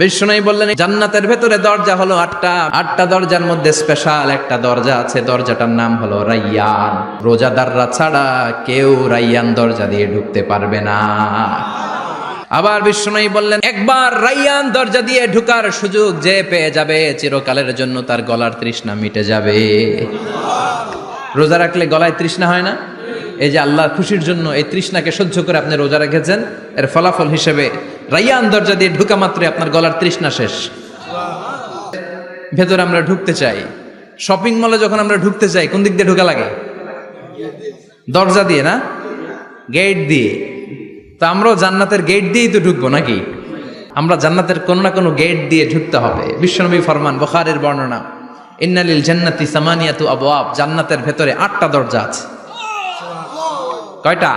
বিষ্ণু বললেন জান্নাতের ভেতরে দরজা হলো আটটা দরজার মধ্যে স্পেশাল একটা দরজা আছে, দরজাটার নাম হলো রাইয়ান। রোজাদাররা ছাড়া কেউ রাইয়ান দরজা দিয়ে ঢুকতে পারবে না। আবার বিষ্ণু বললেন একবার রাইয়ান দরজা দিয়ে ঢুকার সুযোগ যে পেয়ে যাবে চিরকালের জন্য তার গলার তৃষ্ণা মিটে যাবে। রোজা রাখলে গলায় তৃষ্ণা হয় না? এই যে আল্লাহর খুশির জন্য এই তৃষ্ণাকে সহ্য করে আপনি রোজা রেখেছেন, এর ফলাফল হিসেবে রাইয়ান দরজা দিয়ে ঢুকা মাত্রই আপনার গলার তৃষ্ণা শেষ। ভেতরে আমরা ঢুকতে চাই, শপিং মলে যখন আমরা ঢুকতে চাই কোন দিক দিয়ে ঢোকা লাগে? দরজা দিয়ে না, গেট দিয়ে। তো আমরাও জান্নাতের গেট দিয়েই তো ঢুকবো নাকি? আমরা জান্নাতের কোনো না কোনো গেট দিয়ে ঢুকতে হবে। বিশ্বনবী ফরমান, বুখারীর বর্ণনা, ইন্নালিল জান্নাতি সামানিয়াতু আবওয়াব, জান্নাতের ভেতরে 8টা দরজা আছে। কয়টা?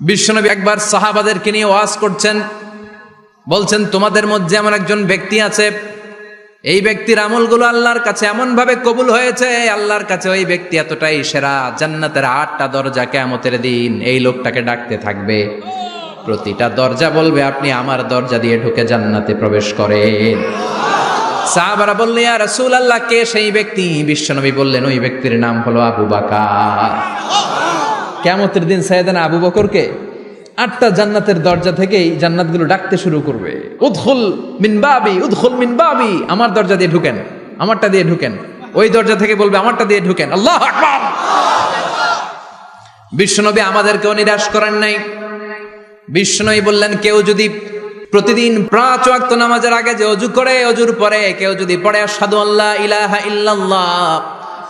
বিশ্বনবী একবার সাহাবাদেরকে নিয়ে ওয়াজ করছেন, বলছেন তোমাদের মধ্যে এমন একজন ব্যক্তি আছে, এই ব্যক্তির আমলগুলো আল্লাহর কাছে এমন ভাবে কবুল হয়েছে, আল্লাহর কাছে ওই ব্যক্তি এতটাই সেরা, জান্নাতের 8টা দরজা কিয়ামতের দিন এই লোকটাকে ডাকতে থাকবে। প্রতিটা দরজা বলবে আপনি আমার দরজা দিয়ে ঢুকে জান্নাতে প্রবেশ করেন। সাহাবারা বললেন ইয়া রাসূলুল্লাহ, কে সেই ব্যক্তি? বিশ্বনবী বললেন ওই ব্যক্তির নাম হলো আবু বকর। কিয়ামতের দিন সাইয়েদনা আবু বকরকে 8টা জান্নাতের দরজা থেকেই জান্নাতগুলো ডাকতে শুরু করবে, উদখুল মিন বাবি, উদখুল মিন বাবি, আমার দরজা দিয়ে ঢুকেন, আমারটা দিয়ে ঢুকেন। ওই দরজা থেকে বলবে আমারটা দিয়ে ঢুকেন। আল্লাহু আকবার। বিশ্বনবী আমাদেরকেও নিরাশ করেন নাই। বিশ্বনবী বললেন কেউ যদি প্রতিদিন 5 ওয়াক্ত নামাজের আগে যে ওযু করে, ওযুর পরে কেউ যদি পড়ে আশহাদু আল্লা ইলাহা ইল্লাল্লাহ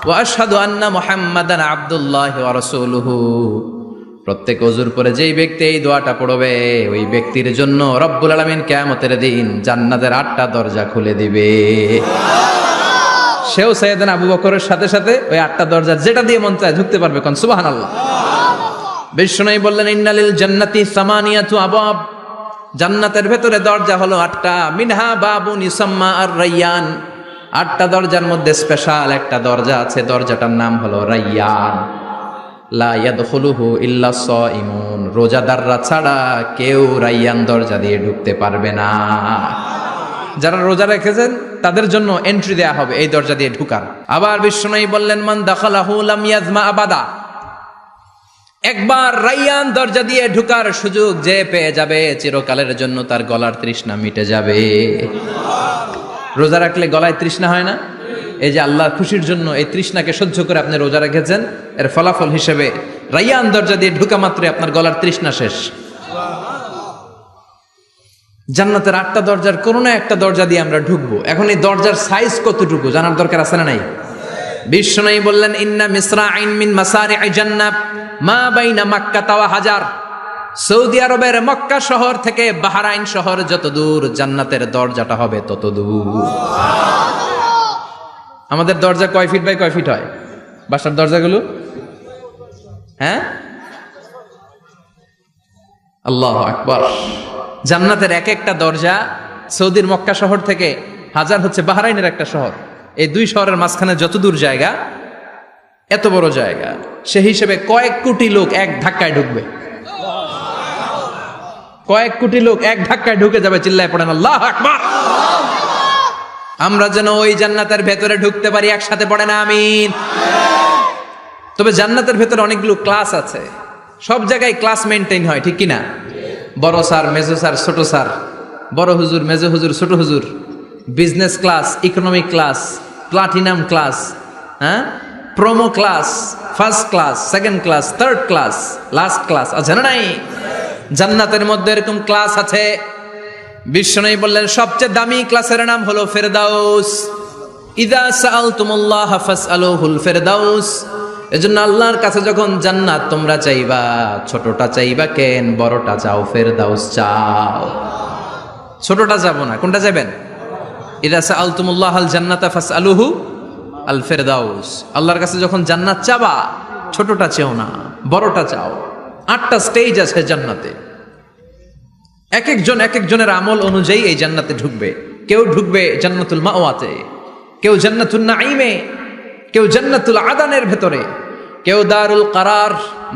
ওয়া আশহাদু আন্না মুহাম্মাদান আবদুল্লাহি ওয়া রাসূলুহু, প্রত্যেক ওযুর পরে যেই ব্যক্তি এই দোয়াটা পড়বে ওই ব্যক্তির জন্য রব্বুল আলামিন কিয়ামতের দিন জান্নাতের 8টা দরজা খুলে দিবে। সেও সাইয়েদনা আবু বকরের সাথে সাথে ওই 8টা দরজা যেটা দিয়ে মন চায় ঢুকতে পারবে। কোন সুবহানাল্লাহ। বিষ্ণু বললেন ইন্নালিল জান্নাতি সামানিয়াতু আবওয়াব, জান্নাতের ভেতরে দরজা হলো 8টা, মিনহা বাবুন ইউসাম্মা আর রাইয়ান, 8টা দরজার মধ্যে স্পেশাল একটা দরজা আছে, দরজাটার নাম হলো রাইয়ান। লা ইয়াদখুলুহু ইল্লা সাইমুন, রোজাদাররা ছাড়া কেউ রাইয়ান দরজা দিয়ে ঢুকতে পারবে না। যারা রোজা রেখেছেন তাদের জন্য এন্ট্রি দেয়া হবে এই দরজা দিয়ে ঢুকার। আবার বিষ্ণু বললেন মান দাখালাহু লাম ইয়াজমা আবাদা, একবার রাইয়ান দরজা দিয়ে ঢুকার সুযোগ যে পেয়ে যাবে চিরকালের জন্য তার গলার তৃষ্ণা মিটে যাবে। রোজা রাখলে গলায় তৃষ্ণা হয় না? এই যে আল্লাহর খুশির জন্য এই তৃষ্ণাকে সহ্য করে আপনি রোজা রেখেছেন, এর ফলাফল হিসেবে রাইয়ান দরজা দিয়ে ঢুকা মাত্রই আপনার গলার তৃষ্ণা শেষ। জান্নাতের 8টা দরজার কোনো না একটা দরজা দিয়ে আমরা ঢুকবো। এখন এই দরজার সাইজ কতটুকু জানার দরকার আছে না নাই? বিষ্ণু বললেন ইন্না মিসরাইন মিন মাসারি'i জান্নাহ মা বাইনা মাক্কা ওয়া হাজার, সৌদি আরবের মক্কা শহর থেকে বাহরাইন শহর যত দূর, জান্নাতের দরজাটা হবে তত দূর। আমাদের দরজা কয় ফিট বাই কয় ফিট হয় বাসার দরজাগুলো? হ্যাঁ, আল্লাহু আকবার। জান্নাতের এক একটা দরজা সৌদির মক্কা শহর থেকে হাজার হচ্ছে বাহরাইনের একটা শহর, এই 2 শহরের মাঝখানে যত দূর জায়গা, এত বড় জায়গা, সেই হিসেবে কয়েক কোটি লোক এক ধাক্কায় ঢুকবে। কয়েক কোটি লোক এক ধাক্কায় ঢুকে যাবে। চিল্লায় পড়েন আল্লাহু আকবার। আমরা যেন ওই জান্নাতের ভেতরে ঢুকতে পারি, একসাথে পড়েন আমিন। তবে জান্নাতের ভেতরে অনেকগুলো ক্লাস আছে, সব জায়গায় ক্লাস মেনটেন হয়, ঠিক কিনা? বড় স্যার, মেজো স্যার, ছোট স্যার, বড় হুজুর, মেজো হুজুর, ছোট হুজুর, business class, economic class, platinum class, হ্যাঁ, promo class, first class, second class, third class, last class আছে না নাই? জান্নাতের মধ্যে এরকম ক্লাস আছে। বিষ্ণু বললেন সবচেয়ে দামি ক্লাসের নাম হলো ফেরদাউস। ইযা সাআলতুমুল্লাহ ফাসআলুহুল ফেরদাউস, এজন্য আল্লাহর কাছে যখন জান্নাত তোমরা চাইবা, ছোটটা চাইবা কেন, বড়টা চাও, ফেরদাউস চাও। ছোটটা যাবো না, কোনটা যাবেন? ইযা সাআলতুমুল্লাহাল জান্নাতা ফাসআলুহু আল ফেরদাউস, আল্লাহর কাছে যখন জান্নাত চাবা ছোটটা চেও না, বড়টা চাও। 8টা স্টেজ আছে জান্নাতে, এক একজনের আমল অনুযায়ী এই জান্নাতে ঢুকবে। কেউ ঢুকবে জান্নাতুল মাওয়াতে, কেউ জান্নাতুন নাঈমে, কেউ জান্নাতুল আদানের ভেতরে, কেউ দারুল কারার,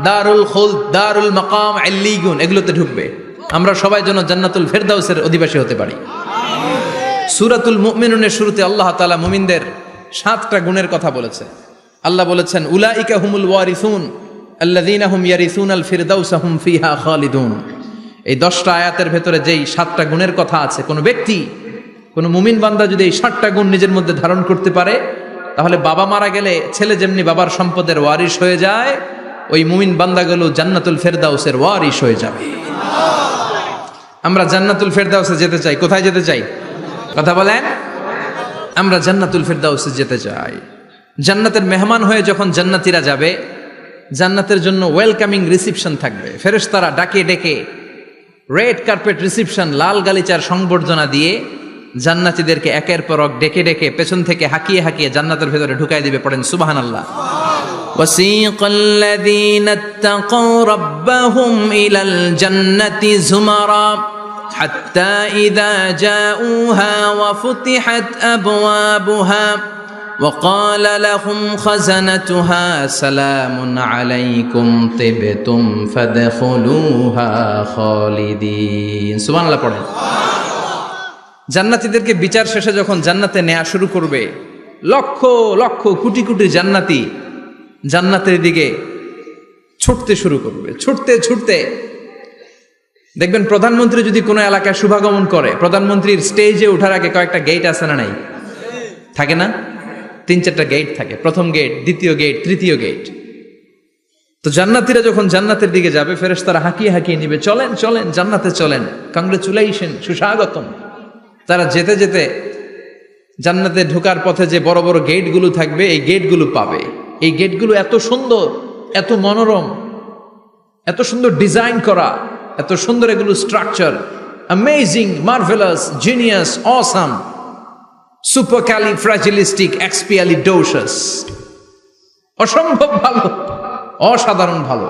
দারুল খুলদ, দারুল মাকাম, আল্লিগুন, এগুলোতে ঢুকবে। আমরা সবাই যেন জান্নাতুল ফেরদাউসের অধিবাসী হতে পারি। সূরাতুল মুমিনুনের শুরুতে আল্লাহ তাআলা মুমিনদের 7টা গুণের কথা বলেছে। আল্লাহ বলেছেন উলাইকা হুমুল ওয়ারিসুন আল্লাযীনা হুম ইয়ারিসুনাল ফিরদাউসা হুম ফিহা খালিদুন। এই 10টা আয়াতের ভেতরে যেই 7টা গুণের কথা আছে, কোন ব্যক্তি, কোন মুমিন বান্দা যদি এই 7টা গুণ নিজের মধ্যে ধারণ করতে পারে, তাহলে বাবা মারা গেলে ছেলে যেমনি বাবার সম্পদের ওয়ারিশ হয়ে যায়, ওই মুমিন বান্দাগুলো জান্নাতুল ফেরদাউসের ওয়ারিশ হয়ে যাবে। আমরা জান্নাতুল ফেরদাউসে যেতে চাই। কোথায় যেতে চাই? কথা বলেন। আমরা জান্নাতুল ফেরদাউসে যেতে চাই। জান্নাতের মেহমান হয়ে যখন জান্নাতীরা যাবে, জান্নাতের জন্য ওয়েলকামিং রিসিপশন থাকবে। ফেরেশতারা ডাকে ডেকে রেড কার্পেট রিসিপশন, লাল গালিচার সংবর্ধনা দিয়ে জান্নাতীদেরকে একের পর এক ডেকে ডেকে পেছন থেকে হাঁকিয়ে হাঁকিয়ে জান্নাতের ভেতরে ঢুকাই দিবে। পড়েন সুবহানাল্লাহ। ওয়াসীকাল লাযীনা ইত্তাকাউ রাব্বাহুম ইলাল জান্নাতি যুমারা হাত্তা ইযা জাউহা ওয়া ফুতিহাত আবওয়াবুহা وقال لهم خزنتها سلام عليكم طبتم فادخلوها خالدين। সুবহানাল্লাহ পড়েন। জান্নাতীদেরকে বিচার শেষে যখন জান্নাতে নেওয়া শুরু করবে, লক্ষ লক্ষ কোটি কোটি জান্নাতি জান্নাতের দিকে ছুটতে শুরু করবে। ছুটতে ছুটতে দেখবেন প্রধানমন্ত্রী যদি কোনো এলাকায় শুভাগমন করে, প্রধানমন্ত্রীর স্টেজে ওঠার আগে কয়েকটা গেট আছে না নাই? থাকে না? 3-4টা গেট থাকে। প্রথম গেট, দ্বিতীয় গেট, তৃতীয় গেট। তো জান্নাতীরা যখন জান্নাতের দিকে যাবে, ফেরেশতারা হাঁকিয়ে হাঁকিয়ে নিবে, চলেন চলেন জান্নাতে চলেন, কংগ্রেচুলেশন, সুস্বাগতম। তারা যেতে যেতে জান্নাতে ঢোকার পথে যে বড় বড় গেটগুলো থাকবে, এই গেটগুলো পাবে। এই গেটগুলো এত সুন্দর, এত মনোরম, এত সুন্দর ডিজাইন করা, এত সুন্দর এগুলো structure, amazing, marvellous, genius, awesome, supercalifragilisticexpialidocious, অসম্ভব ভালো, অসাধারণ ভালো।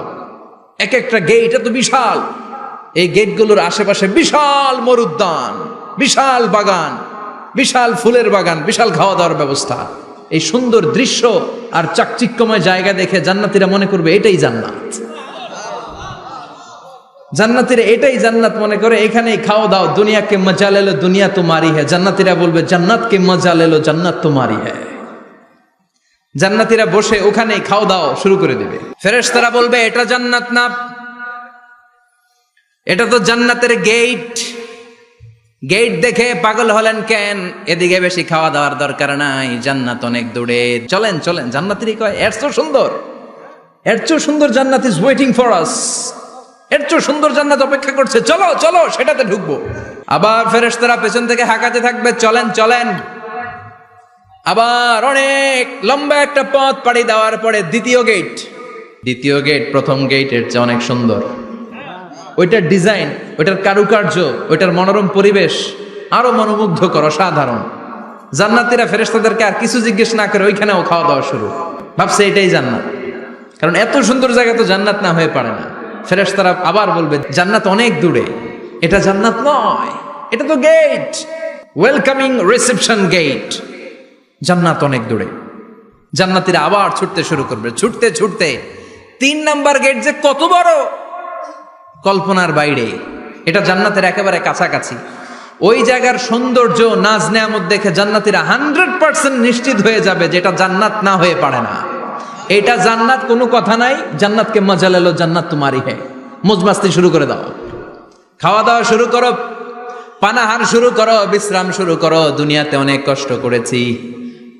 এক একটা গেট এত বিশাল। এই গেটগুলোর আশেপাশে বিশাল মরুদ্যান, বিশাল বাগান, বিশাল ফুলের বাগান, বিশাল খাওয়া দাওয়ার ব্যবস্থা। এই সুন্দর দৃশ্য আর চাকচিক্যময় জায়গা দেখে জান্নাতীরা মনে করবে এটাই জান্নাত। জান্নাতীরা এটাই জান্নাত মনে করে, এখানেই খাওয়া দাও। দুনিয়া কে মজা লে লো দুনিয়া তোমারি হ্যায়। জান্নাতীরা বলবে জান্নাত কে মজা লে লো জান্নাত তোমারি হ্যায়। জান্নাতীরা বসে ওখানেই খাওয়া দাও শুরু করে দেবে। ফেরেশতারা বলবে এটা জান্নাত না, এটা তো জান্নাতের গেট। গেট দেখে পাগল হলেন কেন? এদিকে বেশি খাওয়া দাওয়ার দরকার নাই, জান্নাত অনেক দূরে, চলেন চলেন। জান্নাতীরা কয় এর চেয়ে সুন্দর, এর চেয়ে সুন্দর জান্নাত ইজ ওয়েটিং ফর আস, এর চেয়ে সুন্দর জান্নাত অপেক্ষা করছে, চলো চলো সেটাতে ঢুকবো। আবার ফেরেশতারা পেছন থেকে হাঁকাতে থাকবে, চলেন চলেন। আবার অনেক লম্বা একটা পথ পাড়ি দেওয়ার পরে দ্বিতীয় গেট। দ্বিতীয় গেট প্রথম গেটের চেয়ে অনেক সুন্দর। ওইটার ডিজাইন, ওইটার কারুকার্য, ওইটার মনোরম পরিবেশ আরো মনোমুগ্ধকর, অসাধারণ। জান্নাতীরা ফেরেশতাদেরকে আর কিছু জিজ্ঞেস না করে ওইখানেও খাওয়া দাওয়া শুরু। ভাবছে এটাই জান্নাত, কারণ এত সুন্দর জায়গা তো জান্নাত না হয়ে পারে না। ফেরেশতারা আবার বলবে জান্নাত অনেক দূরে, এটা জান্নাত নয়, এটা তো গেট, ওয়েলকামিং রিসেপশন গেট, জান্নাত অনেক দূরে। জান্নাতীরা আবার ছুটতে শুরু করবে। ছুটতে ছুটতে 3 নাম্বার গেট যে কত বড়, কল্পনার বাইরে। এটা জান্নাতের একেবারে কাছাকাছি। ওই জায়গার সৌন্দর্য, নাজ নেয়ামত দেখে জান্নাতীরা 100% নিশ্চিত হয়ে যাবে যে এটা জান্নাত না হয়ে পারে না, এটা জান্নাত, কোনো কথা নাই। জান্নাতকে মজা লেলো জান্নাত তোমারি হ্যায়। মজমাস্তি শুরু করে দাও, খাওয়া দাওয়া শুরু করো, পানাহার শুরু করো, বিশ্রাম শুরু করো। দুনিয়াতে অনেক কষ্ট করেছি।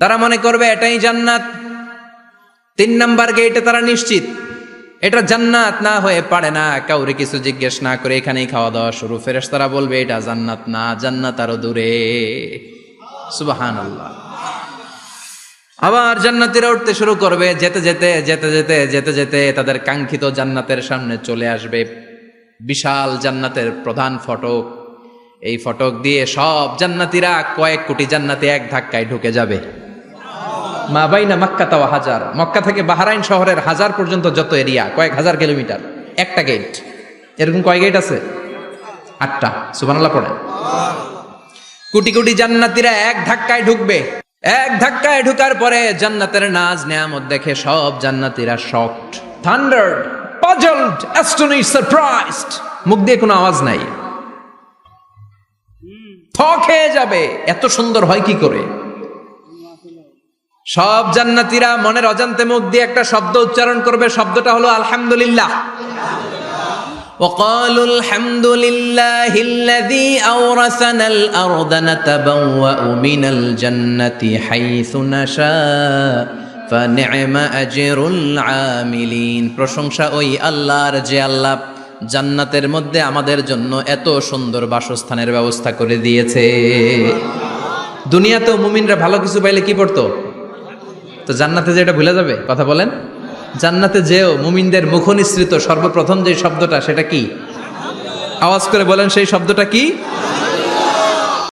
তারা মনে করবে এটাই জান্নাত। 3 নাম্বার গেটে তারা নিশ্চিত এটা জান্নাত না হয়ে পারে না। কাউরে কিছু জিজ্ঞেস না করে এখানেই খাওয়া দাওয়া শুরু। ফেরেশতারা বলবে এটা জান্নাত না, জান্নাত আরো দূরে। সুবহানাল্লাহ। আবার জান্নাতীরা উঠতে শুরু করবে। যেতে যেতে যেতে যেতে যেতে যেতে তাদের কাঙ্ক্ষিত জান্নাতের সামনে চলে আসবে। বিশাল জান্নাতের প্রধান ফটক। এই ফটক দিয়ে সব জান্নাতীরা, কয়েক কোটি জান্নাতি এক ধাক্কায় ঢুকে যাবে। মা বাইনা মক্কা তাওয়া হাজার, মক্কা থেকে বাহরাইন শহরের 1000 পর্যন্ত যত এরিয়া, কয়েক হাজার কিলোমিটার, একটা গেট। এরকম কয় গেট আছে? 8টা। সুবহানাল্লাহ পড়েন। কোটি কোটি জান্নাতীরা এক ধাক্কায় ঢুকবে। এক ধাক্কায় ঢুকার পরে জান্নাতের নাজ নেয়ামত দেখে সব জান্নাতীরা শকড, থান্ডার্ড, পাজলড, অ্যাস্টনিশড, সারপ্রাইজড। মুখ দিয়ে কোনো আওয়াজ নাই, থ খেয়ে যাবে, এত সুন্দর হয় কি করে। সব জান্নাতীরা মনের অজান্তে মুখ দিয়ে একটা শব্দ উচ্চারণ করবে, শব্দটা হলো আলহামদুলিল্লাহ। وقالوا الحمد لله الذي أورثنا الأرض نتبوأ من الجنة حيث نشاء فنعم أجر العاملين। প্রশংসা ওই আল্লাহর যে আল্লাহ জান্নাতের মধ্যে আমাদের জন্য এত সুন্দর বাসস্থানের ব্যবস্থা করে দিয়েছে। দুনিয়াতেও মুমিনরা ভালো কিছু পাইলে কি পড়তো? তো জান্নাতে যে এটা ভুলে যাবে? কথা বলেন। জান্নাতে যেও মুমিনদের মুখ নিঃসৃত সর্বপ্রথম যে শব্দটা, সেটা কি? আওয়াজ করে বলেন, সেই শব্দটা কি?